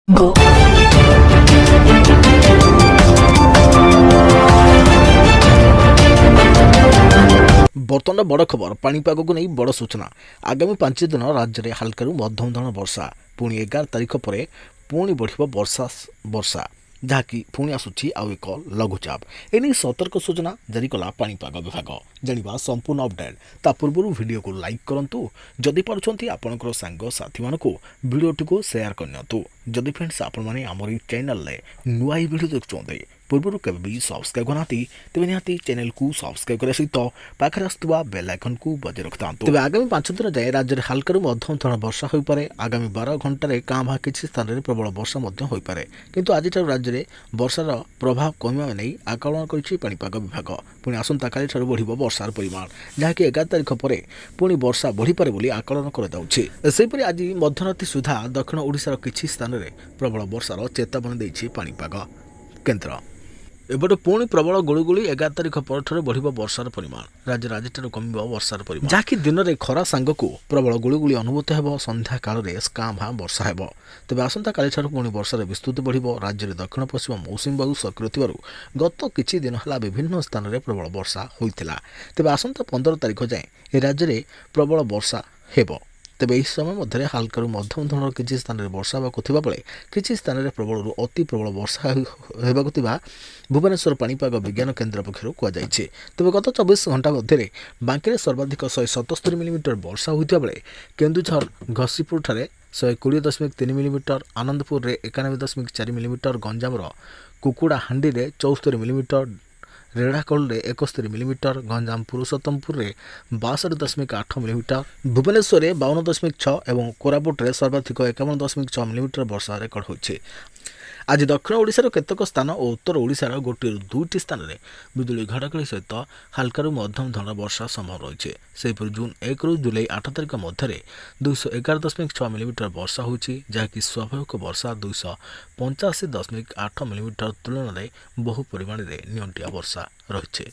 Go. बर्तमान बड़ खबर पाणीपाग को नहीं बड़ सूचना आगामी 5 दिन राज्य में हल्का मध्यम धरण वर्षा पुणी 11 तारिख पर पुणी बढ़ वर्षा जहाँकि पुणी आसूची आउ एक लघुचाप एने सतर्क सूचना जारी कला पाणीपाग विभाग जानिबा संपूर्ण अपडेट ता पूर्व वीडियो को लाइक करंतु जदि पारुछंती आपनकर सांग साथी मानको वीडियोटी को शेयर करनियंतु जदि फ्रेंड्स आपण माने हमर चैनल ले नुआ वीडियो देखुछंते पूर्व केबे भी सब्सक्राइब करनाती तेबे निहाती चैनल को सब्सक्राइब करे सहित पाखरे आस्तुवा बेल आइकन को बजे रखतांतु तेबे आगामी 5 दिन जाय राज्य रे हल्का मध्यम धरण वर्षा होई पारे आगामी 12 घंटा रे कांभा किछि स्थान रे प्रबल वर्षा मध्य होई पारे किंतु आज राज्य रे वर्षार प्रभाव कमिबा नै आकलन करिछि पाणीपाग विभाग पुणी आसंता काली ठारू बढ़िबो वर्षार परिमाण जहाँकि 11 तारिख पर पुणी वर्षा बढ़ी पारे बोली आकलन कर जाउछि सेहिपरि आज मध्यराति सुधा दक्षिण ओडिशार किछि स्थान रे प्रबल वर्षार चेतावनी दैछि पाणीपाग केन्द्र एबटे पुणी प्रबल गुड़गुड़ी 11 तारिख पर बढ़ वर्षार परिमाण राज्य राजठार कम वर्षार परिमाण जहाँकि दिन में खरा सांग को प्रबल गुड़गुड़ी अनुभूत हो संध्या काल में काँ वर्षा हो तेज आसंता काली पुणी वर्षार विस्तृति बढ़ राज्य में दक्षिण पश्चिम मौसुमी बायु सक्रिय थी गत किछि दिन है विभिन्न स्थान में प्रबल वर्षा होता तेज आसंता 15 तारिख जाए राज्य में प्रबल वर्षा हो तेज यह समय मध्य हल्का मध्यम धरण किसी स्थान में वर्षा होगा बेले किसी स्थान में प्रबल अति प्रबल वर्षा होगा भुवनेश्वर पाणीपाग विज्ञान केन्द्र पक्षर कहुई तेज गत 24 घंटा मध्य बांकी सर्वाधिक 177 मिलीमीटर वर्षा होता बेले केन्दुझर घसीपुर ठारे 120.3 मिलीमीटर आनंदपुर में 91.4 मिलीमीटर गंजामर कुकुड़ाहांडी में 74 मिलीमीटर रेढ़ाकल में 71 मिलीमीटर गंजाम पुरुषोत्तमपुर में 62.8 मिलीमीटर भुवनेश्वर में 52.6 और कोरापुट में सर्वाधिक 51.6 मिलीमीटर वर्षा रेकर्ड होइछे। आज दक्षिण ओडिशार केतक स्थान और उत्तर ओडिशार गोटे दुईटी स्थान में बिजुली घड़घड़ी सहित हल्का मध्यम धरण वर्षा संभव रही है। जून 1 रु जुलाई 8 तारिख मध्य 211.6 मिलीमीटर वर्षा होती जहाँकि स्वाभाविक वर्षा 285.8 मिलीमीटर तुलन में बहु परिमाण में नियंत्रित वर्षा रही है।